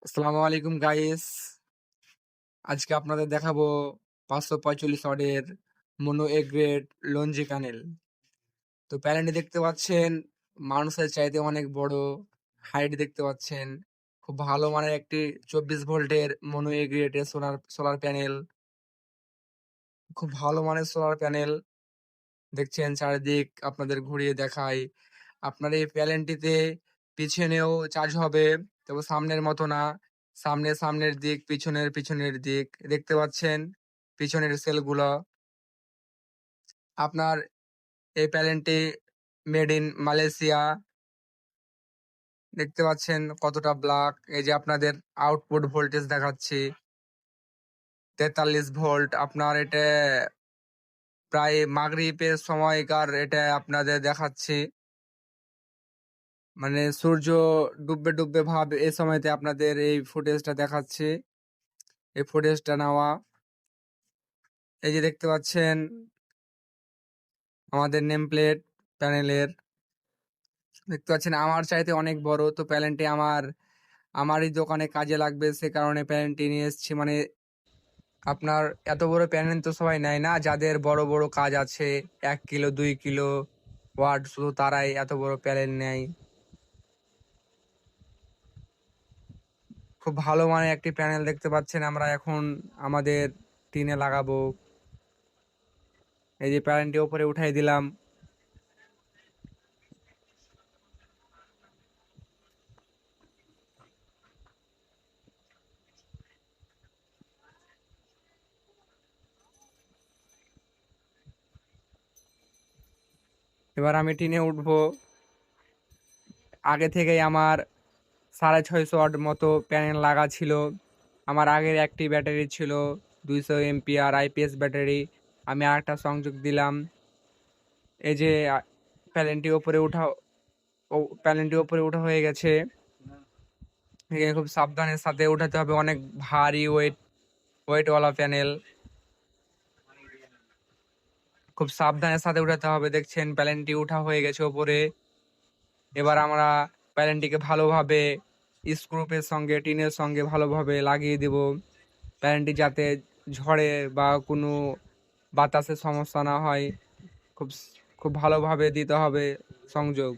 আসসালামু আলাইকুম গাইস। আজকে আপনাদের দেখাবো 545 ওয়াটের মোনো এ গ্রেড লঞ্জি প্যানেল। তো প্যানেলটি দেখতে পাচ্ছেন মানুষের চাইতে অনেক বড়, হাইট দেখতে পাচ্ছেন। খুব ভালো মানের একটি 24 ভোল্টের মোনো এ গ্রেডের সোলার প্যানেল। খুব ভালো মানের সোলার প্যানেল দেখছেন, চারিদিক আপনাদের ঘুরিয়ে দেখাই। আপনার এই প্যানেলটিতে পিছনেও চার্জ হবে, তবে সামনের মতো না। সামনের দিক, পিছনের দিক দেখতে পাচ্ছেন পিছনের সেলগুলো। আপনার এই প্যানেলটি মেড ইন মালয়েশিয়া। দেখতে পাচ্ছেন কতটা ব্ল্যাক। এই যে আপনাদের আউটপুট ভোল্টেজ দেখাচ্ছি 43 ভোল্ট। আপনার এটা প্রায় মাগরিবের সময়কার এটা আপনাদের দেখাচ্ছি। মানে সূর্য ডুববে ভাব এই সময়তে আপনাদের এই ফুটেজটা দেখাচ্ছি। এই ফুটেজটা নেওয়া। এই যে দেখতে পাচ্ছেন আমাদের নেম প্লেট প্যানেলের। দেখতে পাচ্ছেন আমার চাইতে অনেক বড়। তো প্যানেলটি আমারই দোকানে কাজে লাগবে, সে কারণে প্যানেলটি নিয়ে এসেছি। মানে আপনার এত বড় প্যানেল তো সবাই নেয় না, যাদের বড় বড় কাজ আছে 1 কিলো 2 কিলো ওয়াট, শুধু তারাই এত বড় প্যানেল নেয়। খুব ভালো মানের একটি প্যানেল দেখতে পাচ্ছেন আমরা এখন আমাদের টিনে লাগাবো। এই যে প্যানেলটি উপরে উঠাই দিলাম। এবার আমি টিনে উঠবো। আগে থেকেই আমার 650 ওয়াট মতো প্যানেল লাগা ছিল। আমার আগের একটি ব্যাটারি ছিল 200 এমপিআর আইপিএস ব্যাটারি। আমি আরেকটা সংযোগ দিলাম। এই যে প্যানেলটি উপরে উঠা হয়ে গেছে। এখানে খুব সাবধানের সাথে উঠাতে হবে, অনেক ভারী ওয়েটওয়ালা প্যানেল। খুব সাবধানের সাথে উঠাতে হবে। দেখছেন প্যানেলটি উঠা হয়ে গেছে ওপরে। এবার আমরা প্যানেলটিকে ভালোভাবে স্ক্রুপের সঙ্গে টিনের সঙ্গে ভালোভাবে লাগিয়ে দেব, প্যানেলটি যাতে ঝড়ে বা কোনো বাতাসের সমস্যা না হয়। খুব খুব ভালোভাবে দিতে হবে সংযোগ।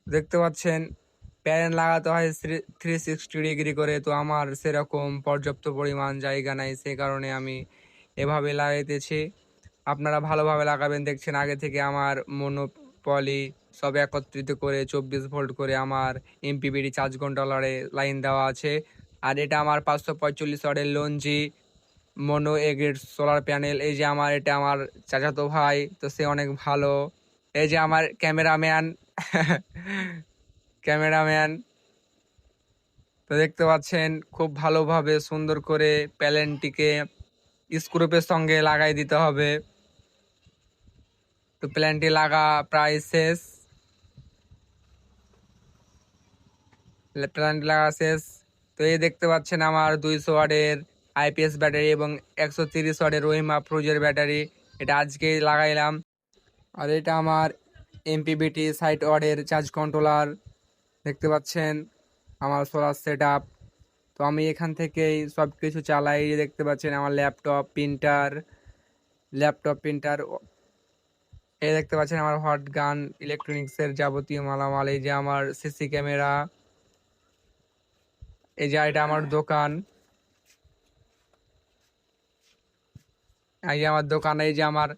দেখতে পাচ্ছেন প্যানেল লাগাতে হয় 360 ডিগ্রি করে। তো আমার সেরকম পর্যাপ্ত পরিমাণ জায়গা নাই, সে কারণে আমি এভাবে লাগাইতেছি। আপনারা ভালোভাবে লাগাবেন। দেখছেন আগে থেকে আমার মনোপলি সব একত্রিত করে 24 ভোল্ট করে আমার এমপিপিটি চার্জ কন্ট্রোলারে লাইন দেওয়া আছে। আর এটা আমার 545 ওয়াটের লঞ্জি মোনো এগ্রেড সোলার প্যানেল। এই যে এটা আমার চাচাতো ভাই, তো সে অনেক ভালো। এই যে আমার ক্যামেরাম্যান ক্যামেরাম্যান তো দেখতে পাচ্ছেন খুব ভালোভাবে সুন্দর করে প্যানেলটিকে স্ক্রুপের সঙ্গে লাগাই দিতে হবে। তো প্যানেলটি লাগা প্রায় শেষ। প্যানেলটি লাগা শেষ। তো এই দেখতে পাচ্ছেন আমার 200 ওয়াটের আইপিএস ব্যাটারি এবং 130 ওয়াটের রহিমা ফ্রুজের ব্যাটারি। এটা আজকেই লাগাইলাম। আর এটা আমার এমপিবিটি 60 ওয়াটের চার্জ কন্ট্রোলার। দেখতে পাচ্ছেন আমার সোলার সেট আপ। তো আমি এখান থেকেই সব কিছু চালাই। দেখতে পাচ্ছেন আমার ল্যাপটপ প্রিন্টার। এই দেখতে পাচ্ছেন আমার হট গান ইলেকট্রনিক্সের যাবতীয় মালামাল। এই যে আমার সিসি ক্যামেরা। এই যে এটা আমার দোকান। এই যে আমার দোকান। এই যে আমার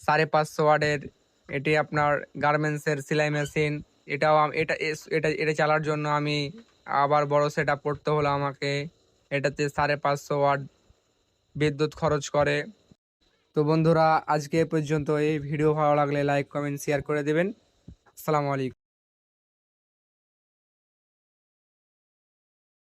550 ওয়াটের এটি আপনার গার্মেন্টসের সেলাই মেশিন। এটা চালার জন্য আমি আবার বড় সেট আপ করতে হলো আমাকে। এটাতে 550 ওয়াট বিদ্যুৎ খরচ করে। তো বন্ধুরা আজকে এ পর্যন্ত। এই ভিডিও ভালো লাগলে লাইক কমেন্ট শেয়ার করে দেবেন। আসসালামু আলাইকুম।